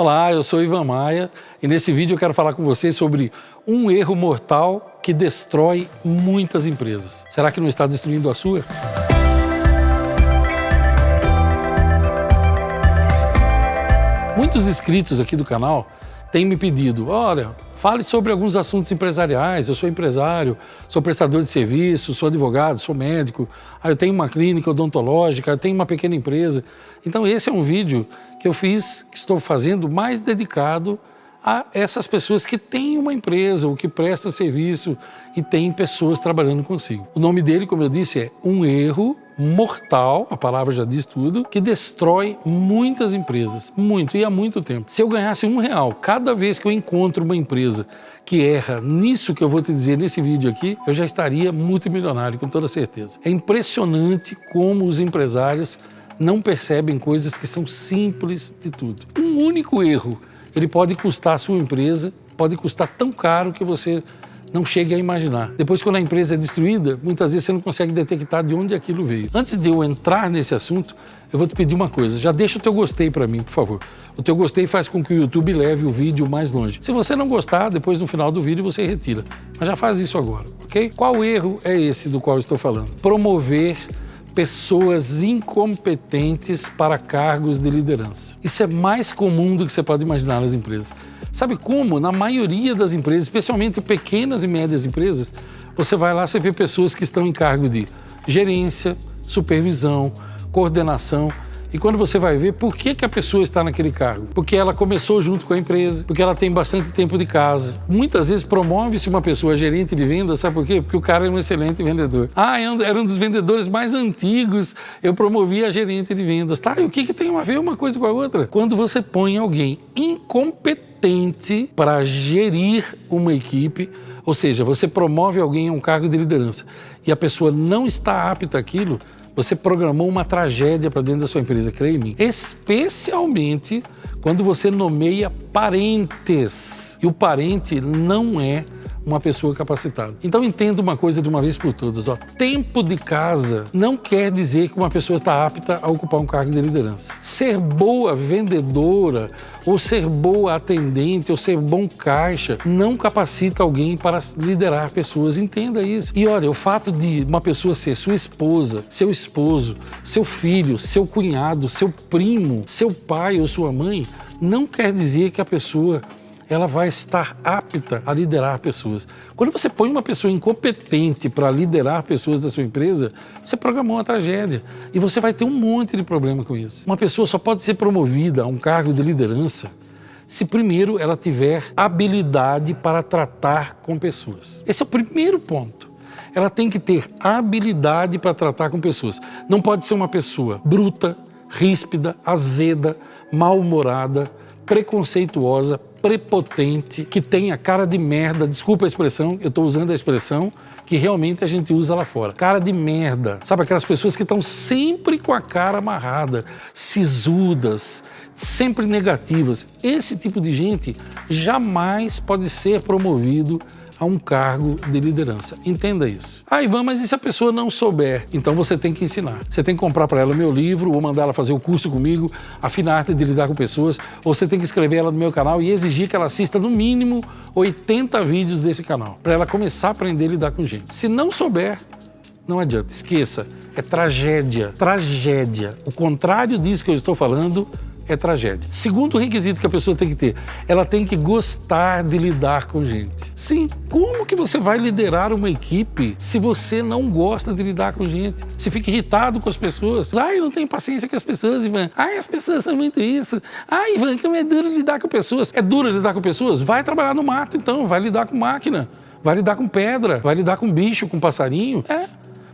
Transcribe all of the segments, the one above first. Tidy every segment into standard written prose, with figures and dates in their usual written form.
Olá, eu sou Ivan Maia e nesse vídeo eu quero falar com vocês sobre um erro mortal que destrói muitas empresas. Será que não está destruindo a sua? Muitos inscritos aqui do canal têm me pedido, olha, fale sobre alguns assuntos empresariais, eu sou empresário, sou prestador de serviço, sou advogado, sou médico, eu tenho uma clínica odontológica, eu tenho uma pequena empresa. Então esse é um vídeo que eu fiz, que estou fazendo mais dedicado a essas pessoas que têm uma empresa ou que prestam serviço e têm pessoas trabalhando consigo. O nome dele, como eu disse, é um erro mortal, a palavra já diz tudo, que destrói muitas empresas, muito, e há muito tempo. Se eu ganhasse R$1 cada vez que eu encontro uma empresa que erra nisso que eu vou te dizer nesse vídeo aqui, eu já estaria multimilionário, com toda certeza. É impressionante como os empresários não percebem coisas que são simples de tudo. Um único erro, ele pode custar a sua empresa, pode custar tão caro que você não chegue a imaginar. Depois, quando a empresa é destruída, muitas vezes você não consegue detectar de onde aquilo veio. Antes de eu entrar nesse assunto, eu vou te pedir uma coisa. Já deixa o teu gostei para mim, por favor. O teu gostei faz com que o YouTube leve o vídeo mais longe. Se você não gostar, depois no final do vídeo você retira. Mas já faz isso agora, ok? Qual erro é esse do qual eu estou falando? Promover pessoas incompetentes para cargos de liderança. Isso é mais comum do que você pode imaginar nas empresas. Sabe como? Na maioria das empresas, especialmente pequenas e médias empresas, você vai lá, você vê pessoas que estão em cargo de gerência, supervisão, coordenação. E quando você vai ver, por que a pessoa está naquele cargo? Porque ela começou junto com a empresa, porque ela tem bastante tempo de casa. Muitas vezes promove-se uma pessoa gerente de vendas, sabe por quê? Porque o cara é um excelente vendedor. Era um dos vendedores mais antigos, eu promovi a gerente de vendas. Tá, e o que tem a ver uma coisa com a outra? Quando você põe alguém incompetente para gerir uma equipe, ou seja, você promove alguém a um cargo de liderança e a pessoa não está apta àquilo, você programou uma tragédia para dentro da sua empresa, creia em mim. Especialmente quando você nomeia parentes. E o parente não é uma pessoa capacitada. Então entenda uma coisa de uma vez por todas. Tempo de casa não quer dizer que uma pessoa está apta a ocupar um cargo de liderança. Ser boa vendedora, ou ser boa atendente, ou ser bom caixa, não capacita alguém para liderar pessoas. Entenda isso. E olha, o fato de uma pessoa ser sua esposa, seu esposo, seu filho, seu cunhado, seu primo, seu pai ou sua mãe, não quer dizer que a pessoa ela vai estar apta a liderar pessoas. Quando você põe uma pessoa incompetente para liderar pessoas da sua empresa, você programou uma tragédia e você vai ter um monte de problema com isso. Uma pessoa só pode ser promovida a um cargo de liderança se primeiro ela tiver habilidade para tratar com pessoas. Esse é o primeiro ponto. Ela tem que ter habilidade para tratar com pessoas. Não pode ser uma pessoa bruta, ríspida, azeda, mal-humorada, preconceituosa, prepotente, que tem a cara de merda, desculpa a expressão, eu estou usando a expressão que realmente a gente usa lá fora. Cara de merda. Sabe aquelas pessoas que estão sempre com a cara amarrada, sisudas, sempre negativas. Esse tipo de gente jamais pode ser promovido a um cargo de liderança. Entenda isso. Ivan, mas e se a pessoa não souber? Então você tem que ensinar. Você tem que comprar para ela meu livro, ou mandar ela fazer o curso comigo, a fina arte de lidar com pessoas, ou você tem que inscrever ela no meu canal e exigir que ela assista no mínimo 80 vídeos desse canal, para ela começar a aprender a lidar com gente. Se não souber, não adianta. Esqueça. É tragédia. Tragédia. O contrário disso que eu estou falando é tragédia. Segundo requisito que a pessoa tem que ter, ela tem que gostar de lidar com gente. Sim, como que você vai liderar uma equipe se você não gosta de lidar com gente? Se fica irritado com as pessoas. Eu não tenho paciência com as pessoas, Ivan. As pessoas são muito isso. Ivan, como é duro lidar com pessoas. É duro lidar com pessoas? Vai trabalhar no mato, então. Vai lidar com máquina. Vai lidar com pedra. Vai lidar com bicho, com passarinho.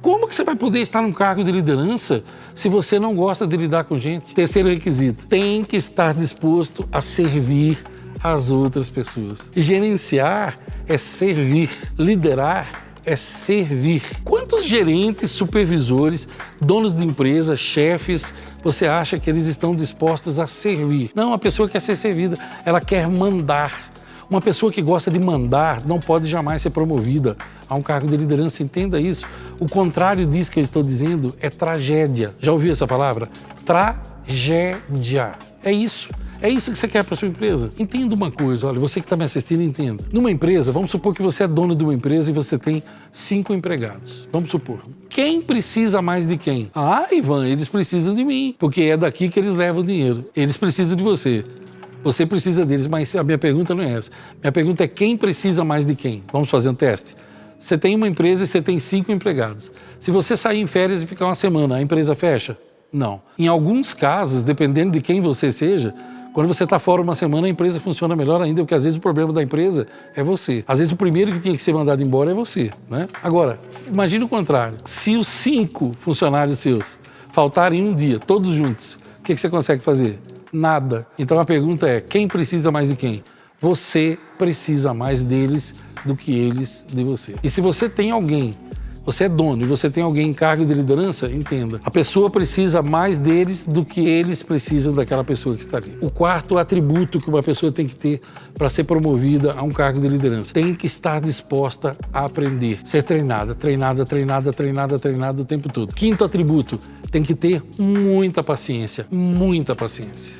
Como que você vai poder estar num cargo de liderança se você não gosta de lidar com gente? Terceiro requisito, tem que estar disposto a servir as outras pessoas. Gerenciar é servir, liderar é servir. Quantos gerentes, supervisores, donos de empresa, chefes, você acha que eles estão dispostos a servir? Não, a pessoa quer ser servida, ela quer mandar. Uma pessoa que gosta de mandar não pode jamais ser promovida a um cargo de liderança, entenda isso. O contrário disso que eu estou dizendo é tragédia. Já ouviu essa palavra? Tragédia. É isso. É isso que você quer para sua empresa? Entenda uma coisa, olha, você que está me assistindo, entenda. Numa empresa, vamos supor que você é dono de uma empresa e você tem 5 empregados. Vamos supor. Quem precisa mais de quem? Ah, Ivan, eles precisam de mim, porque é daqui que eles levam o dinheiro. Eles precisam de você. Você precisa deles, mas a minha pergunta não é essa. Minha pergunta é quem precisa mais de quem? Vamos fazer um teste? Você tem uma empresa e você tem 5 empregados. Se você sair em férias e ficar uma semana, a empresa fecha? Não. Em alguns casos, dependendo de quem você seja, quando você está fora uma semana, a empresa funciona melhor ainda, porque às vezes o problema da empresa é você. Às vezes o primeiro que tinha que ser mandado embora é você, né? Agora, imagine o contrário. Se os 5 funcionários seus faltarem um dia, todos juntos, o que você consegue fazer? Nada. Então a pergunta é, quem precisa mais de quem? Você precisa mais deles do que eles de você. E se você tem alguém, você é dono e você tem alguém em cargo de liderança, entenda. A pessoa precisa mais deles do que eles precisam daquela pessoa que está ali. O quarto atributo que uma pessoa tem que ter para ser promovida a um cargo de liderança. Tem que estar disposta a aprender. Ser treinada o tempo todo. Quinto atributo, tem que ter muita paciência.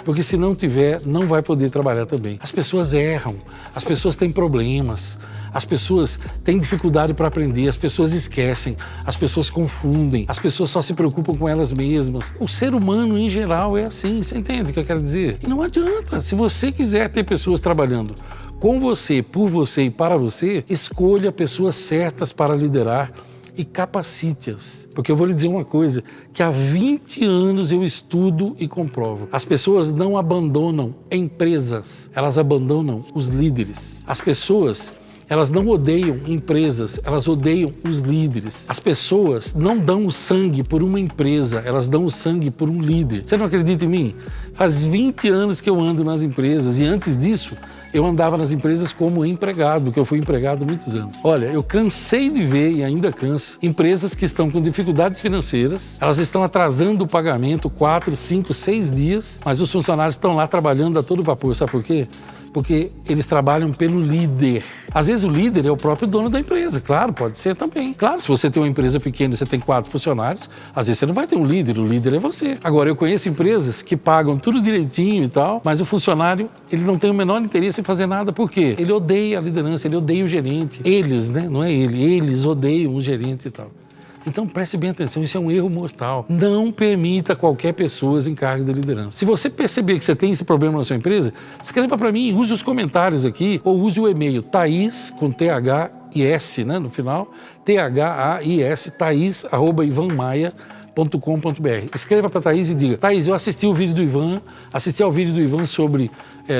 Porque se não tiver, não vai poder trabalhar também. As pessoas erram, as pessoas têm problemas. As pessoas têm dificuldade para aprender, as pessoas esquecem, as pessoas confundem, as pessoas só se preocupam com elas mesmas. O ser humano, em geral, é assim, você entende o que eu quero dizer? E não adianta, se você quiser ter pessoas trabalhando com você, por você e para você, escolha pessoas certas para liderar e capacite-as. Porque eu vou lhe dizer uma coisa, que há 20 anos eu estudo e comprovo. As pessoas não abandonam empresas, elas abandonam os líderes. As pessoas, elas não odeiam empresas, elas odeiam os líderes. As pessoas não dão o sangue por uma empresa, elas dão o sangue por um líder. Você não acredita em mim? Faz 20 anos que eu ando nas empresas e antes disso, eu andava nas empresas como empregado, que eu fui empregado há muitos anos. Olha, eu cansei de ver e ainda canso empresas que estão com dificuldades financeiras, elas estão atrasando o pagamento 4, 5, 6 dias, mas os funcionários estão lá trabalhando a todo vapor. Sabe por quê? Porque eles trabalham pelo líder. Às vezes o líder é o próprio dono da empresa, claro, pode ser também. Claro, se você tem uma empresa pequena e você tem 4 funcionários, às vezes você não vai ter um líder, o líder é você. Agora, eu conheço empresas que pagam tudo direitinho e tal, mas o funcionário, ele não tem o menor interesse em fazer nada. Por quê? Ele odeia a liderança, ele odeia o gerente. Eles, né? Não é ele, eles odeiam o gerente e tal. Então preste bem atenção, isso é um erro mortal. Não permita qualquer pessoa em cargo de liderança. Se você perceber que você tem esse problema na sua empresa, escreva para mim, use os comentários aqui ou use o e-mail Thaís, com T-H-I-S, né, no final, T-H-A-I-S, Thaís@ivanmaia.com.br. Escreva para Thaís e diga, Thaís, eu assisti ao vídeo do Ivan sobre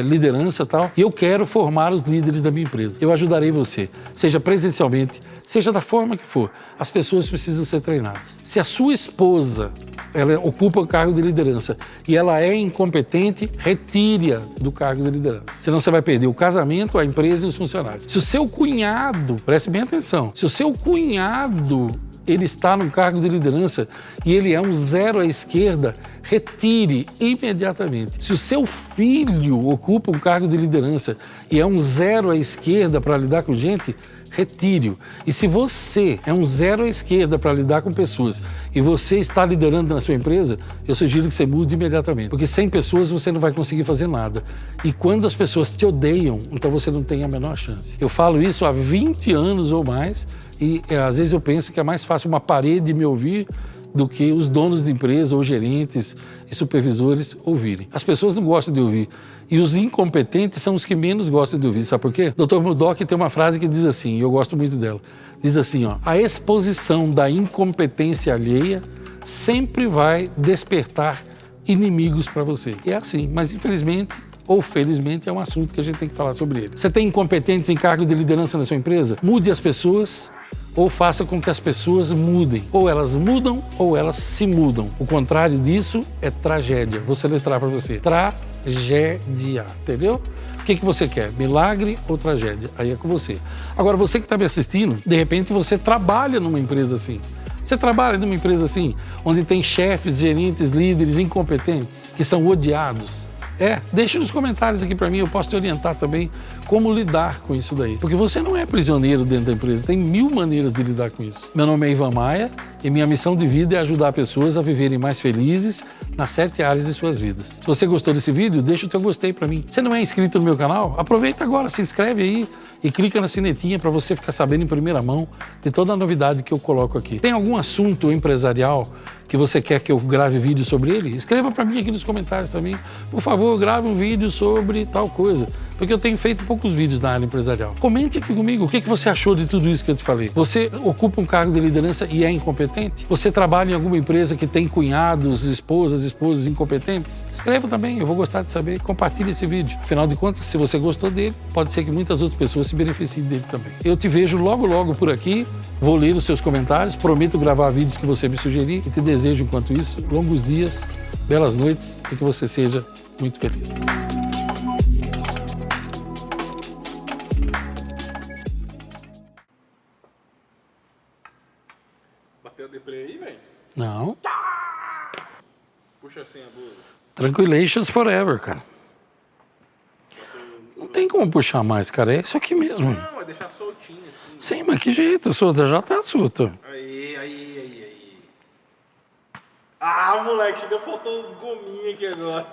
liderança e tal, e eu quero formar os líderes da minha empresa. Eu ajudarei você, seja presencialmente, seja da forma que for. As pessoas precisam ser treinadas. Se a sua esposa, ela ocupa o cargo de liderança e ela é incompetente, retire-a do cargo de liderança. Senão você vai perder o casamento, a empresa e os funcionários. Se o seu cunhado, preste bem atenção, se o seu cunhado ele está no cargo de liderança e ele é um 0 à esquerda, retire imediatamente. Se o seu filho ocupa um cargo de liderança e é um 0 à esquerda para lidar com gente, retire-o. E se você é um 0 à esquerda para lidar com pessoas e você está liderando na sua empresa, eu sugiro que você mude imediatamente. Porque sem pessoas você não vai conseguir fazer nada. E quando as pessoas te odeiam, então você não tem a menor chance. Eu falo isso há 20 anos ou mais e às vezes eu penso que é mais fácil uma parede me ouvir do que os donos de empresa ou gerentes e supervisores ouvirem. As pessoas não gostam de ouvir. E os incompetentes são os que menos gostam de ouvir. Sabe por quê? Dr. Murdoch tem uma frase que diz assim, e eu gosto muito dela. Diz assim, ó, a exposição da incompetência alheia sempre vai despertar inimigos para você. E é assim, mas infelizmente ou felizmente é um assunto que a gente tem que falar sobre ele. Você tem incompetentes em cargo de liderança na sua empresa? Mude as pessoas ou faça com que as pessoas mudem. Ou elas mudam ou elas se mudam. O contrário disso é tragédia. Vou soletrar para você. Tragédia, entendeu? O que você quer? Milagre ou tragédia? Aí é com você. Agora, você que está me assistindo, de repente você trabalha numa empresa assim. Você trabalha numa empresa assim, onde tem chefes, gerentes, líderes incompetentes, que são odiados. Deixe nos comentários aqui para mim, eu posso te orientar também como lidar com isso daí. Porque você não é prisioneiro dentro da empresa, tem 1000 maneiras de lidar com isso. Meu nome é Ivan Maia e minha missão de vida é ajudar pessoas a viverem mais felizes nas 7 áreas de suas vidas. Se você gostou desse vídeo, deixa o teu gostei para mim. Se não é inscrito no meu canal, aproveita agora, se inscreve aí e clica na sinetinha para você ficar sabendo em primeira mão de toda a novidade que eu coloco aqui. Tem algum assunto empresarial que você quer que eu grave vídeo sobre ele? Escreva para mim aqui nos comentários também. Por favor, grave um vídeo sobre tal coisa, porque eu tenho feito poucos vídeos na área empresarial. Comente aqui comigo o que você achou de tudo isso que eu te falei. Você ocupa um cargo de liderança e é incompetente? Você trabalha em alguma empresa que tem cunhados, esposas incompetentes? Escreva também, eu vou gostar de saber. Compartilhe esse vídeo. Afinal de contas, se você gostou dele, pode ser que muitas outras pessoas se beneficiem dele também. Eu te vejo logo por aqui, vou ler os seus comentários, prometo gravar vídeos que você me sugerir e te desejo, enquanto isso, longos dias, belas noites e que você seja muito feliz. Bateu o deprê aí, velho? Não. Puxa assim a blusa. Tranquilations forever, cara. Não tem como puxar mais, cara. É isso aqui mesmo. Não, é deixar soltinho assim. Sim, mas que jeito? Solta, já tá solto. Aí. Ah, moleque, chegou faltando uns gominhos aqui agora.